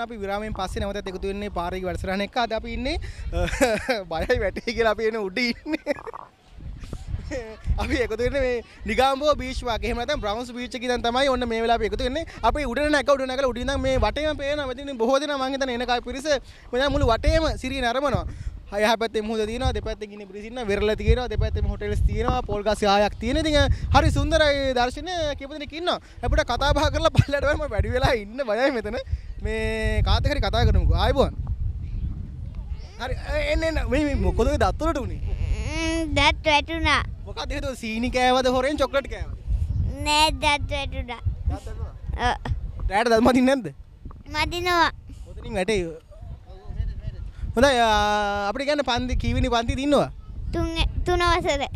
අපි විරාමයෙන් පස්සේ නැවතත් එකතු වෙන්නේ පාරේ වැඩසටහන එක්ක. අද අපි ඉන්නේ බයයි වැටේ කියලා අපි එන්නේ උඩ ඉන්නේ. අපි එකතු වෙන්නේ මේ නිගාම්බෝ බීච් වාගේ. එහෙම නැත්නම් බ්‍රවුන්ස් බීච් එකේ ඉඳන් තමයි ඔන්න මේ වෙලාවේ එකතු වෙන්නේ. අපි උඩ නැගලා උඩ ඉඳන් මේ වටේම පේනවා. මෙතන බොහෝ දෙනා මං හිතන්නේ එන පිරිස මෙතන මුළු වටේම සිරිය නරඹනවා. එහා පැත්තේ මුහුද තියෙනවා, දෙපැත්තේ ගිනි පිරිස ඉන්නවා, වෙරළ තියෙනවා, දෙපැත්තේම හොටෙල්ස් තියෙනවා, පොල් ගස් ආයක් තියෙන. ඉතින් හරි සුන්දරයි දර්ශනය. කීප දෙනෙක් ඉන්නවා. අපිට කතා බහ කරලා පල්ලයට වෙයි මම වැඩි වෙලා ඉන්න බයයි මෙතන. මේ කාත් එක්ක හරි කතා කරමුකෝ. ආයිබෝන්. හරි එන්න මේ මොකද ඔය දත් වලට උනේ? දත් වැටුණා. මොකක්ද හේතුව? සීනි කෑවද හොරෙන් චොක්ලට් කෑවද? නෑ දත් වැටුණා. දත් වැටුණා. රැට දත් මදින්නේ නැද්ද? මදිනවා. ඔතනින් වැටේ. හොඳයි අපිට කියන්නේ පන්ති කීවෙනි පන්තියද ඉන්නවා? තුන වසරේ.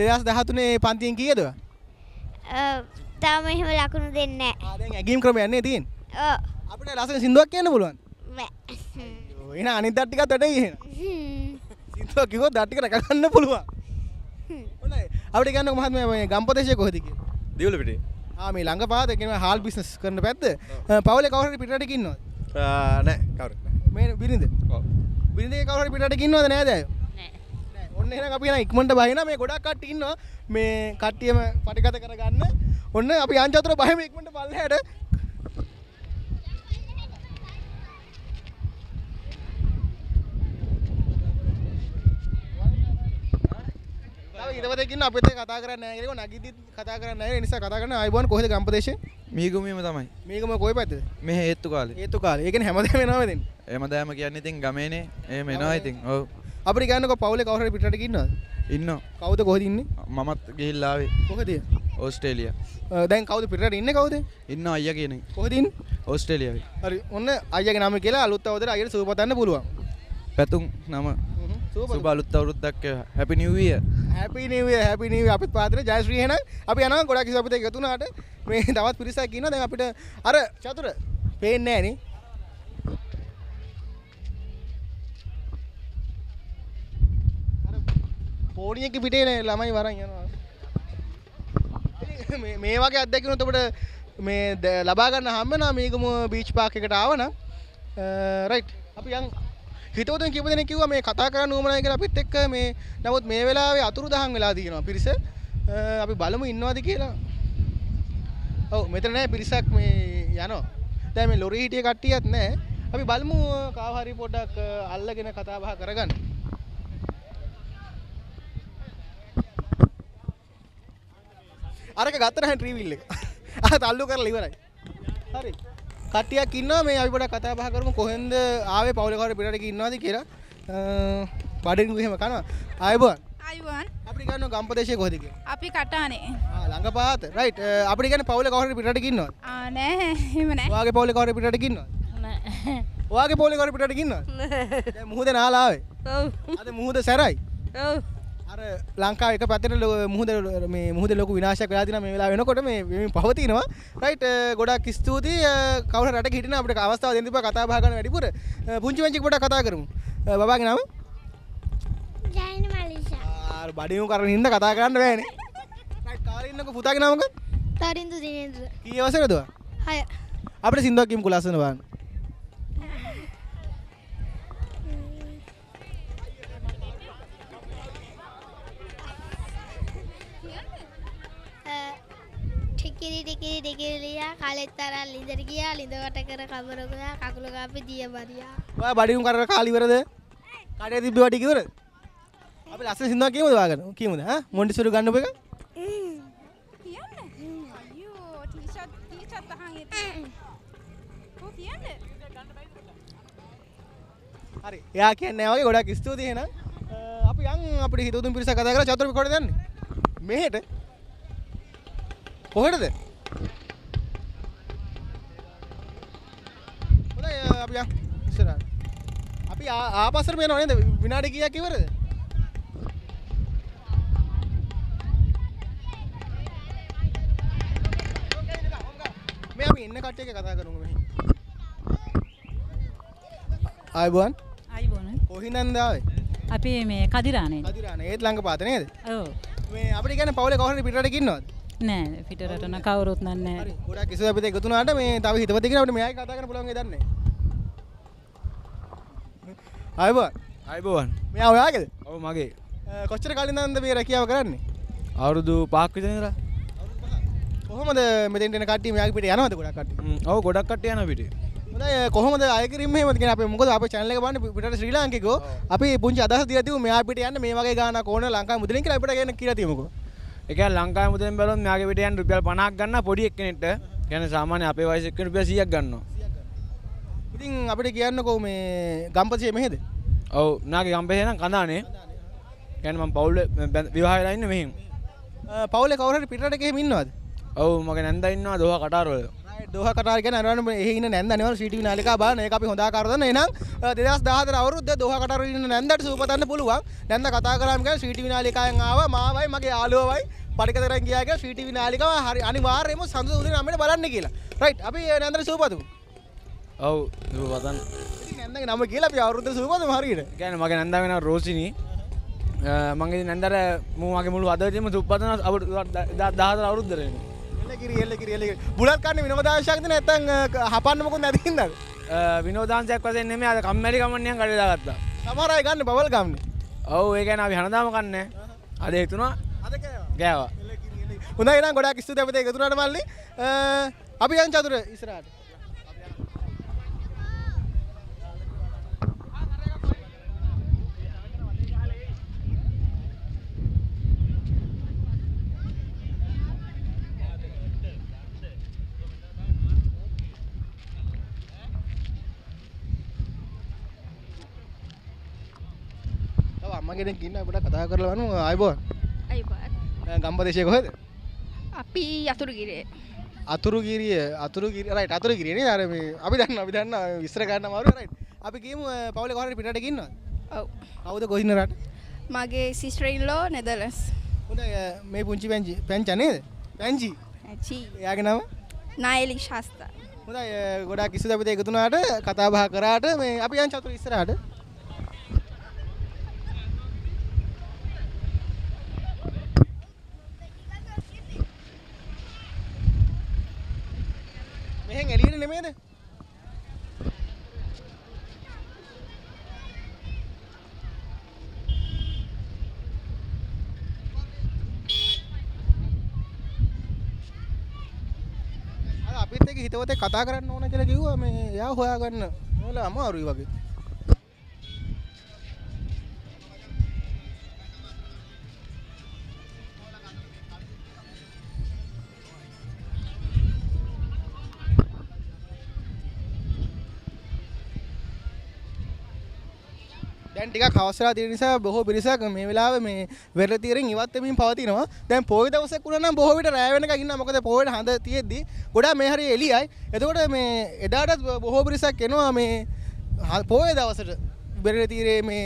2013 පන්තියෙන් කීයද? තාම එහෙම ලකුණු දෙන්නේ නෑ. දැන් ඇගීම් ක්‍රමයක් නේ තියෙන්නේ. ඔව්. අපිට ලස්සන සින්දුවක් කියන්න පුළුවන්. බෑ. එන අනිත් දත් ටිකත් වැඩේ එහෙනම්. සින්දුවක් කිව්වොත් දත් ටික රැක ගන්න පුළුවන්. හොඳයි. අපිට කියන්නකො මහත්මයා මේ ගම්පොතේශය කොහෙද කියලා? දිවුල පිටේ. මේ ළඟ පාද කියනවා හාල් බිස්නස් කරන පැත්ත. පවුලේ කවුරු හරි පිටරට ඉන්නවද? නෑ කවුරුත් නෑ. මේ බිරිඳ. ඔව්. බිරිඳේ කවුරු හරි පිටරට ඉන්නවද නෑද අය? නෑ. ඔන්න එහෙනම් අපි යන ඉක්මනට බහිනවා. මේ ගොඩක් කට්ටිය ඉන්නවා. මේ කට්ටියම පටිගත කරගන්න. ඔන්න අපි යන්ජතර බහිම ඉක්මනට පල්ලෙහාට. ඉතවතෙක් ඉන්න අපිත් කතා කරන්නේ නැහැ කියලා නගිද්දි කතා කරන්නේ නැහැ. ඒ නිසා කතා කරන්න ආයිබෝන් කොහෙද ගම්පදේශේ? මීගමුවේම තමයි. මේකම කොයි පැත්තද? මෙහෙ හේතු කාලේ. හේතු කාලේ. ඒ කියන්නේ හැමදාම එනවා මෙතෙන්. හැමදාම කියන්නේ ඉතින් ගමේනේ. එහෙම එනවා ඉතින්. ඔව්. අපිට කියන්නකො පවුලේ කවුරු හරි පිටරට ඉන්නවද? ඉන්නවා. කවුද කොහෙද ඉන්නේ? මමත් ගිහිල්ලා ආවේ. කොහෙද? ඕස්ට්‍රේලියා. දැන් කවුද පිටරට ඉන්නේ කවුද? ඉන්නවා අයියා කෙනෙක්. කොහෙද ඉන්නේ? ඕස්ට්‍රේලියාවේ. හරි. ඔන්න අයියාගේ නම කියලා අලුත් අවුරුද්දට අයියට සුබ පතන්න පුළුවන්. පැතුම් නම සුබ අලුත් අවුරුද්දක් හැපි නිව් ඉයර්. හැපි නිව් ඉයර් හැපි නිව් ඉයර් අපිත් පාදනේ ජයශ්‍රී එහෙනම් අපි යනවා ගොඩක් කිසි අපිට එකතු වුණාට මේ තවත් පිරිසක් ඉන්නවා. දැන් අපිට අර චතුර පේන්නේ නැහැ නේ. අර පොඩියක පිටේ ළමයි වරන් යනවා. මේ වගේ අත්දැකීම් උඹට මේ ලබා ගන්න හම්බ වෙනවා මේකම බීච් පාක් එකට ආවනම් රයිට් අපි යන් හිතවතුන් කීප දෙනෙක් කිව්වා මේ කතා කරන්න උවමනයි කියලා අපිත් එක්ක මේ නමුත් මේ වෙලාවේ අතුරුදහන් වෙලා තියෙනවා පිරිස. අපි බලමු ඉන්නවද කියලා. ඔව් මෙතන නෑ පිරිසක් මේ යනවා. දැන් මේ ලොරි හිටිය කට්ටියත් නෑ. අපි බලමු කාව හරි පොඩ්ඩක් අල්ලගෙන කතා බහ කරගන්න. අරක ගත්ත නැහැ ට්‍රීවිල් එක. තල්ලු කරලා ඉවරයි. හරි. කට්ටියක් ඉන්නවා මේ අපි පොඩ්ඩක් කතා බහ කරමු කොහෙන්ද ආවේ පවුලේ කවුරු පිටරට ඉන්නවද කියලා. බඩින් එහෙම කනවා. ආයිබෝන්. ආයිබෝන්. අපිට ගන්න ගම්පදේශයේ කොහෙද කියලා? අපි කටානේ. ළඟ පාත. රයිට්. අපිට ගන්න පවුලේ කවුරු පිටරට ඉන්නවද? නෑ එහෙම නෑ. ඔයාගේ පවුලේ කවුරු පිටරට ඉන්නවද? නෑ. ඔයාගේ පවුලේ කවුරු පිටරට ඉන්නවද? නෑ. දැන් මුහුද නාලා ආවේ. ඔව්. අද මුහුද සැරයි. ඔව්. අර ලංකාව එක පැත්තට මුහුද ලොකු විනාශයක් වෙලා තියෙනවා මේ වෙලාව වෙනකොට මේ පවතිනවා. රයිට් ගොඩක් ස්තුතියි. කවුරු රටක හිටිනා අපිට අවස්ථාව දෙන්න තිබ්බා කතා බහ කරන්න වැඩිපුර. පුංචි වෙන්චි පොඩක් කතා කරමු. බබාගේ නම? ජයන මලිෂා. බඩියු කරගෙන ඉන්න කතා කරන්න බෑනේ. රයිට් කාලේ ඉන්නකො පුතාගේ නම මොකක්ද? තරින්දු දිනේන්ද්‍ර. කී වසරේද ඔයා? 6. අපිට සින්දුවක් කියමුකෝ ලස්සන බලන්න. ටිකිරියා කාලෙත් තරල් ලිඳට ගියා ලිඳ වට කර කබර ගියා කකුල ගාපේ දිය බරියා. ඔයා බඩියු කරලා කාලි ඉවරද? කඩේ තිබ්බ වටි ඉවරද? අපි ලස්සන සින්දුවක් කියමුද ඔයාගෙන? කියමුද? මොන්ටිසෝරි ගන්නපු එක? කියන්නේ. අයියෝ ටීෂර්ට් අහන් ඉතින්. කො කියන්නේ? හරි. එයා කියන්නේ නැහැ වගේ ගොඩක් ස්තුතියි එහෙනම්. අපි යන් අපිට හිතුතුන් පිරිසක් කතා කරලා චතුර කොහෙද යන්නේ? මෙහෙට. කොහෙටද? හොඳයි අපි යන් ඉස්සරහට. අපි ආපස්සට යනවා නේද? විනාඩි කීයක් ඉවරද? මේ අපි ඉන්න කට්ටිය එක කතා කරමු මෙහි. ආයිබෝන්. ආයිබෝන්. කොහින්ද ආවේ? අපි මේ කදිරානේ. කදිරානේ ඒත් ළඟ පාත නේද? ඔව්. මේ අපිට කියන්නේ පවුලේ කවුරු හරි පිටරට ඉන්නවද? නෑ පිටරට කවුරුත් නෑ. හරි. ගොඩක් කිසි අපිට එකතු වුණාට මේ තව හිතවතේ කියලා අපිට මෙයායි කතා කරන්න පුළුවන් ඒ දන්නේ. ආයුබෝවන්. අයිබෝවන්. මෙයා ඔයාගේද? ඔව් මගේ. කොච්චර කාලෙන්ද මේ රැකියාව කරන්නේ? අවුරුදු 5ක් විතර ඉඳලා. කොහොමද මෙතෙන්ට එන කට්ටිය මෙයාගේ පිට යනවද ගොඩක් කට්ටිය? ඔව් ගොඩක් කට්ටිය යනවා පිටේ. හොඳයි කොහොමද අය කිරීම එහෙමද කියන්නේ අපේ මොකද අපේ channel එක බලන්න පිටට ශ්‍රී ලාංකිකෝ අපි පුංචි අදහස් දීලා තියමු මෙයා පිට යන්න මේ වගේ ගානක් ඕන ලංකාවේ මුදලින් කියලා අපිට කියන කියලා තියමුකෝ. ඒ කියන්නේ ලංකාවේ මුදෙන් බැලුවොත් මෙයාගේ පිට යන රුපියල් 50ක් ගන්න පොඩි එක්කෙනෙක්ට. කියන්නේ සාමාන්‍ය අපේ වයස එක්කෙනෙක් රුපියල් 100ක් ගන්නවා. ඉතින් අපිට කියන්නකෝ මේ ගම්පසියේ මෙහෙද? ඔව් නාගේ ගම්පහේ නම් කඳානේ. කියන්නේ මම පවුල් විවාහ වෙලා ඉන්නේ මෙහෙන්. පවුලේ කවුරු හරි පිටරට ගිහින් ඉන්නවද? ඔව් මගේ නැන්දා ඉන්නවා දෝහා කටාර වල. දෝහා කටාර කියන්නේ අරවන්න එහෙ ඉන්න නැන්ද අනිවාර්ය CCTV නාලිකාව බලන්න ඒක අපි හොඳ ආකාරව දන්න. එහෙනම් 2014 අවුරුද්දේ දෝහා කටාර වල ඉන්න නැන්දට සූපතන්න පුළුවන්. නැන්ද කතා කරාම කියන්නේ CCTV නාලිකාවෙන් ආවා මාවයි මගේ යාළුවවයි පරිකතරෙන් ගියා කියලා CCTV නාලිකාව හරි අනිවාර්යයෙන්ම සඳු උදේ 9ට බලන්න කියලා. රයිට් අපි නැන්දට සූපතමු. ඔව් සූපතන්. ඉතින් නැන්දගේ නම කියලා අපි අවුරුද්දේ සූපතමු හරියට. කියන්නේ මගේ නැන්දා වෙනවා රෝසිනි. මම ඉතින් නැන්දට මගේ මුළු අදවැදෙම සූපතන 14 අවුරුද්දට එන්නේ. එල්ල කිරි බුලත් කන්නේ විනෝදාංශයක්ද නැත්නම් හපන්න මොකද නැති හින්දාද? විනෝදාංශයක් වශයෙන් නෙමෙයි අද කම්මැලි කමන්නේන් කඩේ දාගත්තා. සමහර අය ගන්න බබල් ගම්නේ. ඔව් ඒ කියන්නේ අපි හැමදාම කන්නේ. අද හිතුණා අද කෑවා. ගෑවා. හොඳයි එහෙනම් ගොඩාක් ස්තුතියි අපිට එකතු වුණාට මල්ලි. අපි යන් චතුර ඉස්සරහට. අම්මා කෙනෙක් ඉන්න අපිට කතා කරලා වань ආයිබෝන්. අයිබෝන්. ගම්පදේශයේ කොහෙද? අපි යතුරුගිරියේ. අතුරුගිරිය රයිට් අතුරුගිරිය නේ අර මේ අපි දන්න විස්තර ගන්න අමාරුයි රයිට්. අපි කියමු පවුලේ කොහොමද පිටරට ඉන්නවද? ඔව්. කවුද කොහින්න රට? මගේ සිස්ටර් ඉන් ලෝ නෙදර්ලන්ඩ්ස්. හොඳයි මේ පුංචි පැංචා නේද? පැංචි. චී. එයාගේ නම? නායලි ශාස්තා. හොඳයි ගොඩාක් ස්තුතියි අපිට එකතු වුණාට කතා බහ කරාට මේ අපි යන් චතුර ඉස්සරහට. මෙහෙන් එළියට නෙමෙයිද? අර අපිත් එක්ක හිතවතේ කතා කරන්න ඕන කියලා කිව්වා මේ එයා හොයාගන්න ඕලා අමාරුයි වගේ. දැන් ටිකක් අවසරලා තියෙන නිසා බොහෝ පිරිසක් මේ වෙලාවේ මේ වෙරළතියරින් ඉවත් වෙමින් පවතිනවා. දැන් පොයි දවසක් වුණා නම් බොහෝ විට රැය වෙනකන් ඉන්නවා. මොකද පොයිට හඳ තියෙද්දි ගොඩාක් මේ හරිය එළියයි. එතකොට මේ එදාටත් බොහෝ පිරිසක් එනවා මේ පොයි දවසට වෙරළතියරේ මේ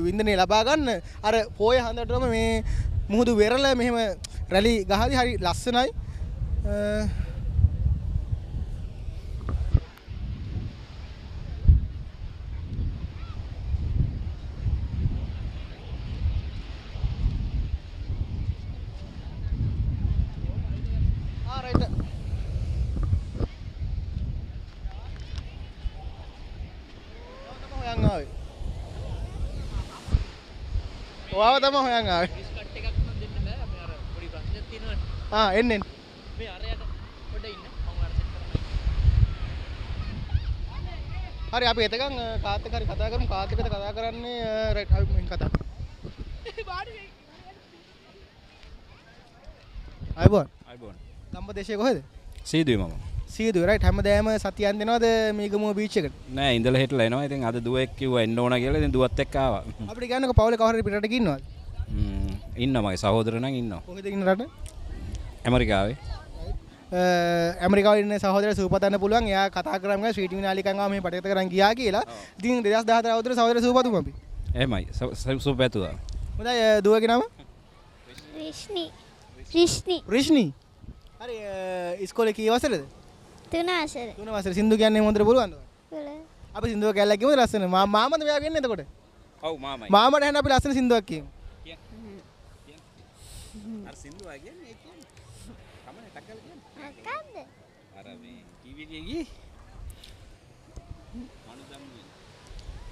වින්දනය ලබා ගන්න. අර පොයි හඳටම මේ මුහුදු වෙරළ මෙහෙම රැලි ගහදි හරි ලස්සනයි. ඔයාව තමයි හොයන් ආවේ. ඩිස්කට් එකක් නම් දෙන්න බෑ. අපි අර පොඩි ප්‍රශ්නයක් තියෙනවනේ. එන්න. මේ අරයට පොඩ්ඩ ඉන්න. මම අර සෙට් කරනවා. හරි අපි එතකන් කාත් එක්ක හරි කතා කරමු. කාත් එක්කද කතා කරන්නේ රයිට් අපි මෙන් කතා. ආයිබෝන්. ගම්පදේශයේ කොහෙද? සීදුවේ මම. සීදුවේ රයිට් හැමදාම සතියක් දෙනවද මීගමුව බීච් එකට? නෑ ඉඳලා හිටලා එනවා. ඉතින් අද දුවෙක් කිව්වා එන්න ඕන කියලා. ඉතින් දුවත් එක්ක ආවා. අපිට කියන්නකෝ පවුලේ කවුරු හරි පිටරට ගින්නවද? ඉන්නවා මගේ සහෝදර නම් ඉන්නවා. කොහෙද ඉන්න රට? ඇමරිකාවේ. ඇමරිකාවේ ඉන්න සහෝදර සූපතන්න පුළුවන්. එයා කතා කරාම ගා ස්වීටි විනාලිකන් ආව මේ පටේත කරන් ගියා කියලා. ඉතින් 2014 අවුරුද්දේ සහෝදර සූපතුමු අපි. එහෙමයි. සූපැතුවා. හොඳයි දුවගේ නම? රිෂ්නි. හරි ඉස්කෝලේ කී වසරේද? 3 වසර. 3 වසර. සින්දු කියන්නේ හොඳට පුළුවන්ද? අපි සින්දුව කැල්ලක් කියමුද ලස්සන? මාමද මෙයා කියන්නේ එතකොට? ඔව් මාමයි. මාමට එහෙනම් අපි ලස්සන සින්දුවක් කියමු. අර සින්දුව කියන්නේ ඒ කියන්නේ. කමනේ ටක්කල් කියන්නේ. මොකද්ද? අර මේ ටීවී එකේ ගියේ.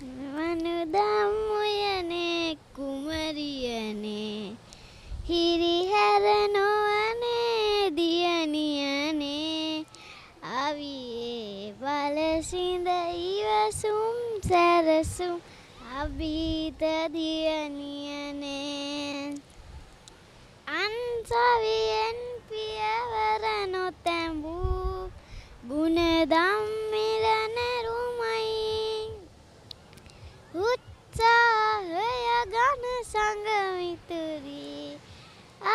මනුදම් උයනේ කුමරියනේ හිරිහැර නොවනේ දියණියනේ අවියේ බලසිඳ ඉවසුම් සැරසුම් අභීත දියණියනේ අන්සවියෙන් පියවර නොතැඹූ ගුණදම් මිලන රුමයි උත්සාහය ගන සංගමිතුරී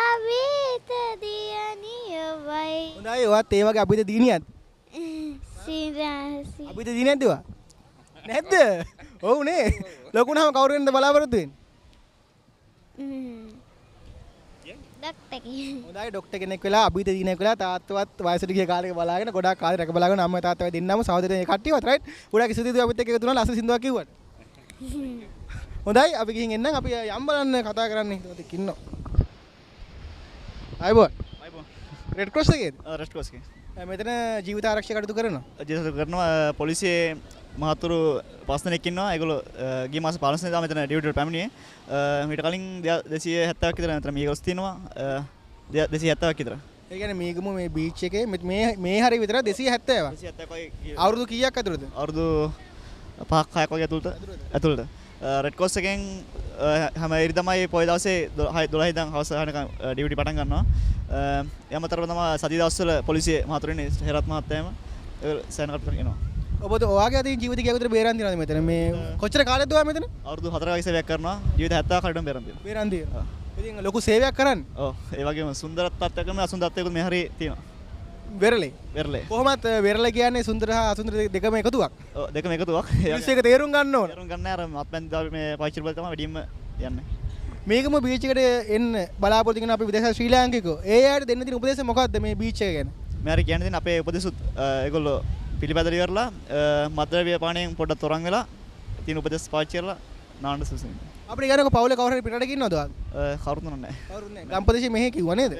අභීත දියණිය වයි. හොඳයි ඔයත් ඒ වගේ අභීත දියණියක්ද? සිරාසි අභීත දියණියක්ද ඔයා? නැද්ද? ඔව් නේ. ලොකුනම කවුරු වෙනද බලාපොරොත්තු වෙන්නේ? ඩොක්ටර් කෙනෙක්. හොඳයි ඩොක්ටර් කෙනෙක් වෙලා අභීත දියණියෙක් වෙලා තාත්තවත් වයසට ගිය කාලෙක බලාගෙන ගොඩාක් කාලෙ රැක බලාගෙන අම්මා තාත්තයි දෙන්නම සහෝදරයෝ කට්ටියවත් රයිට්. ගොඩාක් ස්තුතියි අපිත් එක්ක එකතු වුණා ලස්සන සින්දුවක් කිව්වට. හොඳයි අපි ගිහින් එන්නම් අපි යම් බලන්න කතා කරන්න හිතුවත් ඉන්නවා. ආයිබෝන්. අයිබෝන්. රෙඩ් ක්‍රොස් එකේද? රෙඩ් ක්‍රොස් එකේ. මෙතන ජීවිත ආරක්ෂක කටයුතු කරනවා. ජීවිත කරනවා පොලිසියේ මහතුරු 5 දෙනෙක් ඉන්නවා. ඒගොල්ලෝ ගිය මාසේ 15 වෙනිදා මෙතන ඩියුටියට පැමිණියේ. මීට කලින් 270ක් විතර මෙතන මීගොස් තියෙනවා. 270ක් විතර. ඒ කියන්නේ මේකම මේ බීච් එකේ මේ හරිය විතර 270ක්. 270ක් වගේ. අවුරුදු කීයක් ඇතුළතද? අවුරුදු 5ක් 6ක් වගේ ඇතුළත. රෙඩ් ක්‍රොස් එකෙන් හැම ඉරිදමයි පොය දවසේ 12 ඉඳන් හවස 6 වෙනකම් ඩියුටි පටන් ගන්නවා. යමතරව තමයි සති දවස්වල පොලිසිය මහතුරුනේ හෙරත් මහත්තයාම සෑහෙන කටට එනවා. ඔබද ඔයාගේ අතින් ජීවිත ගිය විතර බේරන් දිනවද මෙතන මේ කොච්චර කාලෙද ඔයා මෙතන? අවුරුදු 4 වගේ සේවයක් කරනවා. ජීවිත 70 කටටම බේරන් දෙනවා. බේරන් දිනවා. ඉතින් ලොකු සේවයක් කරන්නේ. ඔව් ඒ වගේම සුන්දරත්වයක් කරන අසුන්දරත්වයකුත් මේ හරිය තියෙනවා. වෙරළේ. වෙරළේ. කොහොමත් වෙරළ කියන්නේ සුන්දර හා අසුන්දර දෙකම එකතුවක්. ඔව් දෙකම එකතුවක්. මිනිස්සු එක තේරුම් ගන්න ඕන. තේරුම් ගන්න අර මත්පැන් මේ පාවිච්චි කරලා තමයි වැඩිම යන්නේ. මේකම බීච් එකට එන්න බලාපොරොත්තු වෙන අපි විදේශ ශ්‍රී ලාංකිකයෝ. ඒ අයට දෙන්න තියෙන උපදේශය මොකක්ද මේ බීච් එක ගැන? මේ හරිය කියන්න දෙන අපේ උපදේශුත් ඒගොල්ලෝ පිළිපැදලි කරලා මද්ද්‍රව්‍ය පානයෙන් පොඩ්ඩක් තොරන් වෙලා තියෙන උපදේශ පාවිච්චි කරලා නාන්න සුසුයි. අපිට ගන්නකො පවුලේ කවුරු හරි පිටරට ඉන්නවද ඔයාලා? කවුරුත් නැහැ. කවුරුත් නැහැ. ගම්පදේශේ මෙහෙ කිව්වා නේද?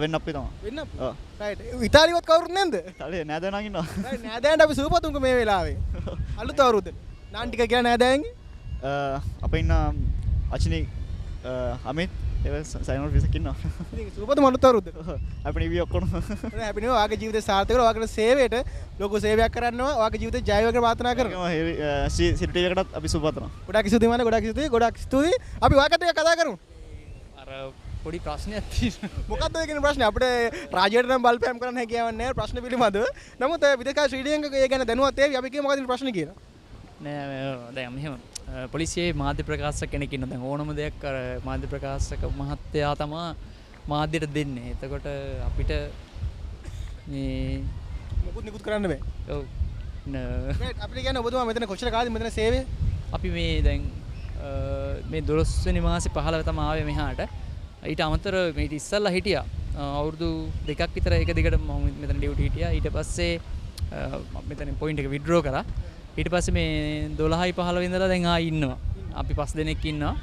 වෙන්න අපේ තමයි. වෙන්න. ඔව්. රයිට්. ඉතාලියවත් කවුරුත් නැන්ද? තලේ නෑදෑනන් ඉන්නවා. රයිට් නෑදෑයන්ට අපි සුවපතුන්ක මේ වෙලාවේ. අලුත් අවුරුද්ද. නාන් ටික කියලා නෑදෑයන්ගේ. අපේ ඉන්න අචිනි අමිත් ඒ සයිනෝල් ෆිසක් ඉන්නවා. ඉතින් සුවපතුම අලුත් අවුරුද්ද. අපි නිවි ඔක්කොම. හැපි නිව් ඔයාගේ ජීවිතේ සාර්ථක වෙලා ඔයාගේ සේවයට ලොකු සේවයක් කරනවා. ඔයාගේ ජීවිතේ ජය වේගන ප්‍රාර්ථනා කරනවා. සිටි එකටත් අපි සුබපතනවා. ගොඩාක් ස්තුතියි මම ගොඩාක් ස්තුතියි. අපි ඔයාකට එක කතා කරමු. අර පොඩි ප්‍රශ්නයක් තියෙනවා. මොකක්ද ඔය කියන ප්‍රශ්නේ? අපිට රාජ්‍යයට නම් බලපෑම් කරන්න හැකියාවක් නැහැ ප්‍රශ්න පිළිබඳව. නමුත් විදේශ ශ්‍රී ලාංකිකයෝ ඒ ගැන දැනුවත් ඒවි අපි කියමු මොකක්ද ප්‍රශ්නේ කියලා. නෑ දැන් මෙහෙම පොලිසියේ මාධ්‍ය ප්‍රකාශක කෙනෙක් ඉන්නවා. දැන් ඕනම දෙයක් අර මාධ්‍ය ප්‍රකාශක මහත්තයා තමයි මාධ්‍යට දෙන්නේ. එතකොට අපිට මේ නිකුත් කරන්න බෑ. ඔව් අපිට කියන්නේ ඔබතුමා මෙතන කොච්චර කාලෙද මෙතන සේවය? අපි මේ දැන් මේ 12 වෙනි මාසේ 15 තමයි ආවේ මෙහාට. ඊට අමතරව මේ ඉස්සල්ලා හිටියා. අවුරුදු 2ක් විතර එක දිගට මම මෙතන ඩියුටි හිටියා. ඊට පස්සේ මෙතන පොයින්ට් එක විත්ඩ්‍රෝ කරා. ඊට පස්සේ මේ 12යි 15 ඉඳලා දැන් ආයි ඉන්නවා. අපි 5 දෙනෙක් ඉන්නවා.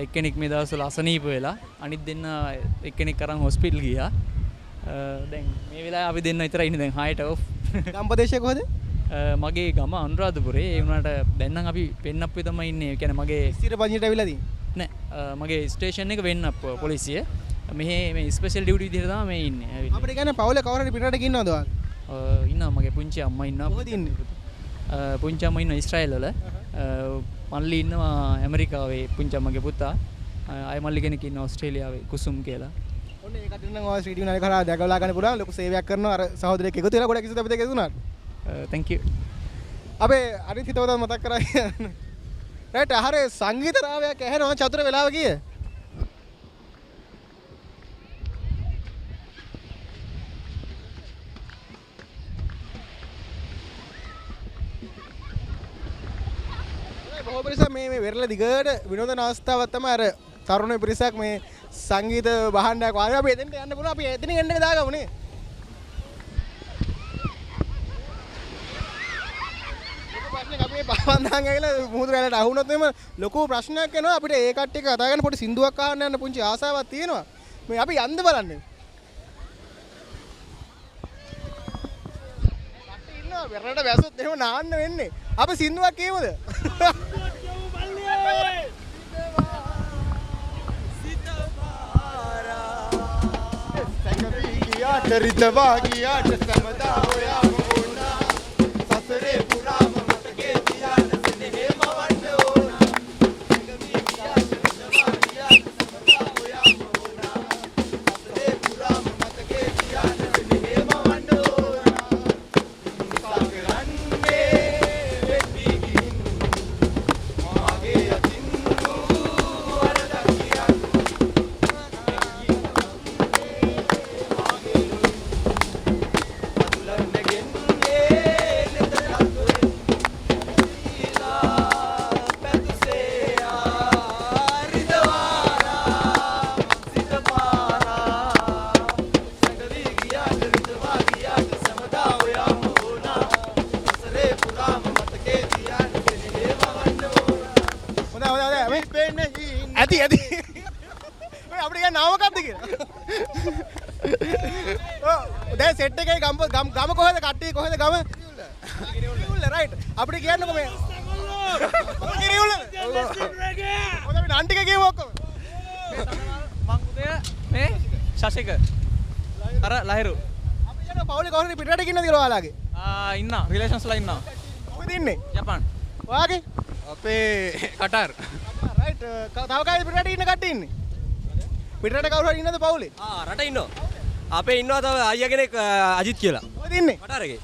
එක්කෙනෙක් මේ දවස්වල අසනීප වෙලා අනිත් දෙන්න එක්කෙනෙක් අරන් හොස්පිටල් ගියා. දැන් මේ වෙලාවේ අපි දෙන්න විතරයි ඉන්නේ දැන් 6ට ඔෆ්. ගම්පදේශය කොහෙද? මගේ ගම අනුරාධපුරේ. ඒ වුණාට දැන් නම් අපි වෙන්නප්පේ තමයි ඉන්නේ. ඒ කියන්නේ මගේ ස්ථිර පදියට ඇවිල්ලා තියෙන්නේ. නෑ මගේ ස්ටේෂන් එක වෙන්නප්ප පොලිසිය. මෙහි මේ ස්පෙෂල් ඩියුටි විදිහට තමයි මේ ඉන්නේ. ඇවිල්ලා. අපිට කියන්නේ පවුලේ කවුරු හරි පිටරට ඉන්නවද ඔයාලා? ඉන්නවා මගේ පුංචි අම්මා ඉන්නවා. කොහෙද ඉන්නේ? පුංචි අම්මා ඉන්නවා ඊශ්‍රායල් වල. මල්ලි ඉන්නවා ඇමරිකාවේ පුංචි අම්මගේ පුතා. අය මල්ලි කෙනෙක් ඉන්නවා ඕස්ට්‍රේලියාවේ කුසුම් කියලා. ඔන්න ඒකට නම් ඔය ස්ටඩියෝ නාලේ කරා දැකලා ගන්න පුළුවන් ලොකු සේවයක් කරනවා අර සහෝදරයෙක් එකතු වෙලා ගොඩක් කිසිද අපිට එකතු වුණාට. thank you. අපේ අනිත් හිතවතත් මතක් කරා කියන්නේ. රයිට් අහරේ සංගීත රාවයක් ඇහෙනවා චතුර වෙලාව ගියේ. බොහෝ පිරිසක් මේ වෙරළ දිගට විනෝදන අවස්ථාවක් තමයි අර තරුණ පිරිසක් මේ සංගීත භාණ්ඩයක් වාදනය අපි එතනට යන්න පුළුවන් අපි එතනින් එන්න දාගමු නේ. ලොකු ප්‍රශ්නයක් අපි මේ පවන්දාන් ඇවිල්ලා මුහුදු රැළට අහුනොත් එම ලොකු ප්‍රශ්නයක් එනවා අපිට ඒ කට්ටිය කතා කරන පොඩි සින්දුවක් අහන්න යන්න පුංචි ආසාවක් තියෙනවා. මේ අපි යන්න බලන්නේ. වෙරළට වැසුත් එහෙම නාන්න වෙන්නේ. අපි සින්දුවක් කියමුද? රිතවා ගියාට සමදා ඔයාම වුණා සසරේ පුරාම මතකේ තියාන සෙනෙහේ මවන්න ඕන සංගමී ගියාට රිතවා ගියාට සමදා ඔයාම වුණා සසරේ පුරාම මතකේ තියාන සෙනෙහේ මවන්න ඕන සාගරන්නේ වෙටි ගින් මාගේ අතින් වරදක් කියන්න ඇති ඇති අපිට නාමකක්ද කියලා දැන් සෙට් එකේ ගම කොහෙද කට්ටිය කොහෙද ගම කිරිউල්ල රයිට් අපිට කියන්නකො මේ කිරිউල්ල ඔතන අපි නන් ටික කියමු ඔක්කොම මං උදේ මේ ශශික අර ලහිරු අපි යන පවුලේ කොහොමද පිටරට ඉන්නද කියලා ඔයාලගේ ඉන්න රිලේෂන්ස්ලා ඉන්නවා කොහෙද ඉන්නේ ජපාන් ඔයාගේ අපේ කටාර් රයිට් තව කවුද පිටරට ඉන්න කට්ටිය ඉන්නේ පිටරට කවුරු හරි ඉන්නද පවුලේ රට ඉන්නවා අපේ ඉන්නවා තව අයියා කෙනෙක් අජිත් කියලා කොහෙද ඉන්නේ කටාරගේ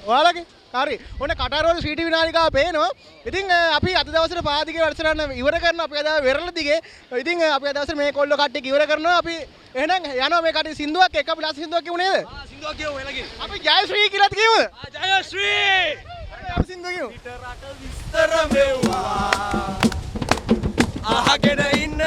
ඔයාලගේ හරි ඔන්න කටාර වල සීටි විනාලිකාව පේනවා ඉතින් අපි අද දවසේ පාදිගේ වැඩසටහන ඉවර කරනවා අපි අද වෙරළ දිගේ ඉතින් අපි අද දවසේ මේ කොල්ල කට්ටිය ඉවර කරනවා අපි එහෙනම් යනවා මේ කට්ටිය සින්දුවක් එක්ක අපි ලාස් සින්දුවක් කියමු නේද සින්දුවක් කියමු එළගින් අපි ජයශ්‍රී කියලාත් කියමුද ජයශ්‍රී අපි සින්දුව කියමු විතර මෙව්වා අහගෙන ඉන්න